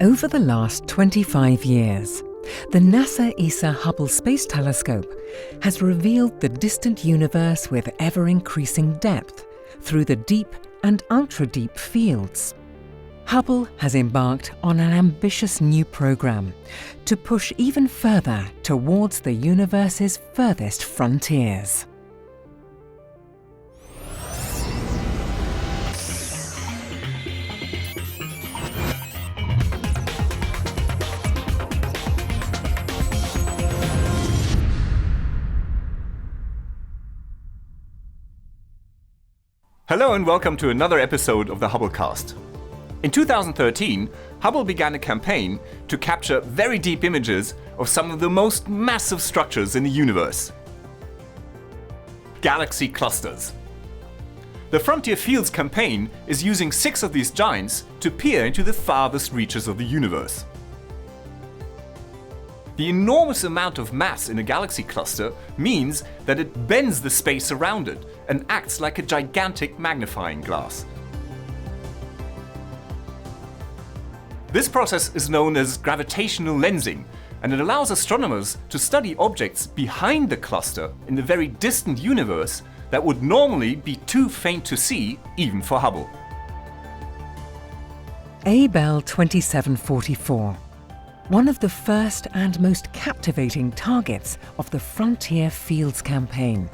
Over the last 25 years, the NASA ESA Hubble Space Telescope has revealed the distant universe with ever-increasing depth through the deep and ultra-deep fields. Hubble has embarked on an ambitious new program to push even further towards the universe's furthest frontiers. Hello and welcome to another episode of the Hubblecast. In 2013, Hubble began a campaign to capture very deep images of some of the most massive structures in the universe. Galaxy clusters. The Frontier Fields campaign is using 6 of these giants to peer into the farthest reaches of the universe. The enormous amount of mass in a galaxy cluster means that it bends the space around it and acts like a gigantic magnifying glass. This process is known as gravitational lensing, and it allows astronomers to study objects behind the cluster in the very distant universe that would normally be too faint to see even for Hubble. Abell 2744. One of the first and most captivating targets of the Frontier Fields campaign.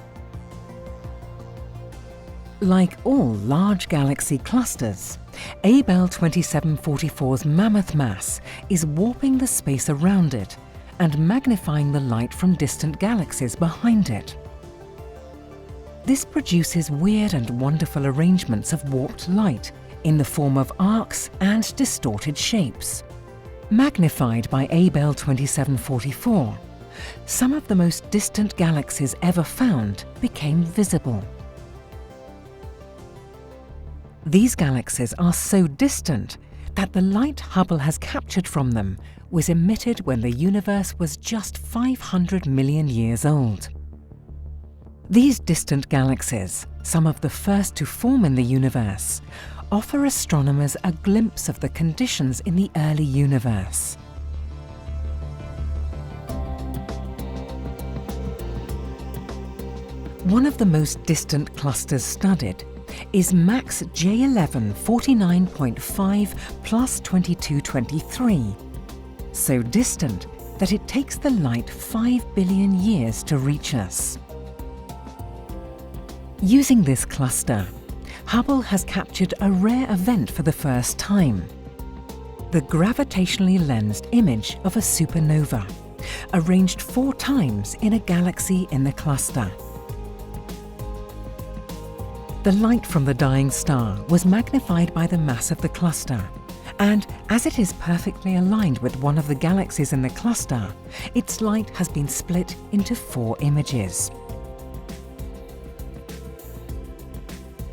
Like all large galaxy clusters, Abell 2744's mammoth mass is warping the space around it and magnifying the light from distant galaxies behind it. This produces weird and wonderful arrangements of warped light in the form of arcs and distorted shapes. Magnified by Abell 2744, some of the most distant galaxies ever found became visible. These galaxies are so distant that the light Hubble has captured from them was emitted when the universe was just 500 million years old. These distant galaxies, some of the first to form in the universe, offer astronomers a glimpse of the conditions in the early universe. One of the most distant clusters studied is MAX J11 49.5 plus 2223, so distant that it takes the light 5 billion years to reach us. Using this cluster, Hubble has captured a rare event for the first time: the gravitationally lensed image of a supernova, arranged 4 times in a galaxy in the cluster. The light from the dying star was magnified by the mass of the cluster, and as it is perfectly aligned with one of the galaxies in the cluster, its light has been split into 4 images.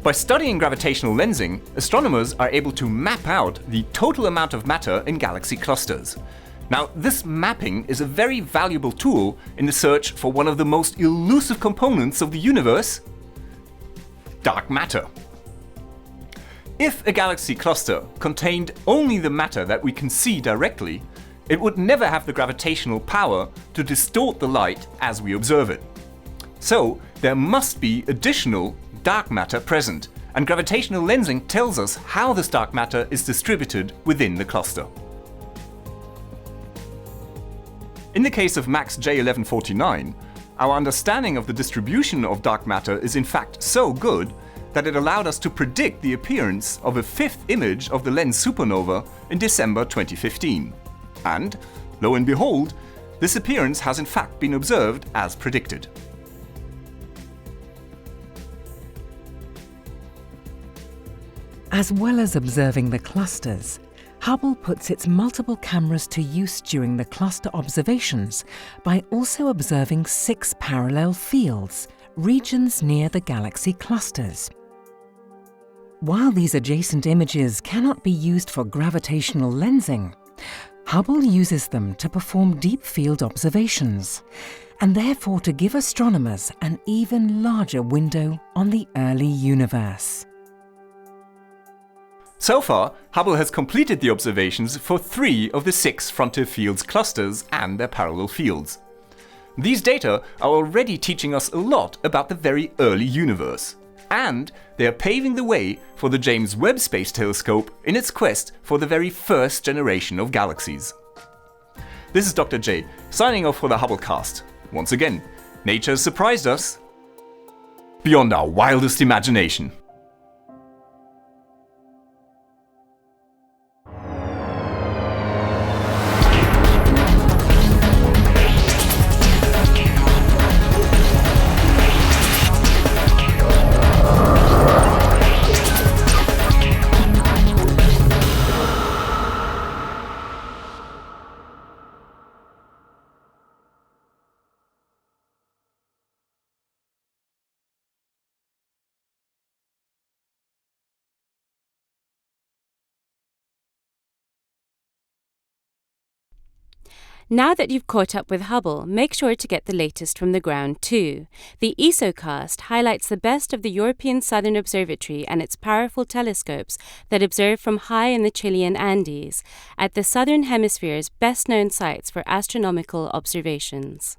By studying gravitational lensing, astronomers are able to map out the total amount of matter in galaxy clusters. Now, this mapping is a very valuable tool in the search for one of the most elusive components of the universe: dark matter. If a galaxy cluster contained only the matter that we can see directly, it would never have the gravitational power to distort the light as we observe it. So, there must be additional dark matter present, and gravitational lensing tells us how this dark matter is distributed within the cluster. In the case of MAX J1149, our understanding of the distribution of dark matter is in fact so good that it allowed us to predict the appearance of a 5th image of the lens supernova in December 2015. And, lo and behold, this appearance has in fact been observed as predicted. As well as observing the clusters, Hubble puts its multiple cameras to use during the cluster observations by also observing 6 parallel fields, regions near the galaxy clusters. While these adjacent images cannot be used for gravitational lensing, Hubble uses them to perform deep field observations, and therefore to give astronomers an even larger window on the early universe. So far, Hubble has completed the observations for 3 of the 6 frontier fields clusters and their parallel fields. These data are already teaching us a lot about the very early universe, and they are paving the way for the James Webb Space Telescope in its quest for the very first generation of galaxies. This is Dr. J, signing off for the Hubblecast. Once again, nature has surprised us beyond our wildest imagination. Now that you've caught up with Hubble, make sure to get the latest from the ground too. The ESA Cast highlights the best of the European Southern Observatory and its powerful telescopes that observe from high in the Chilean Andes, at the Southern Hemisphere's best-known sites for astronomical observations.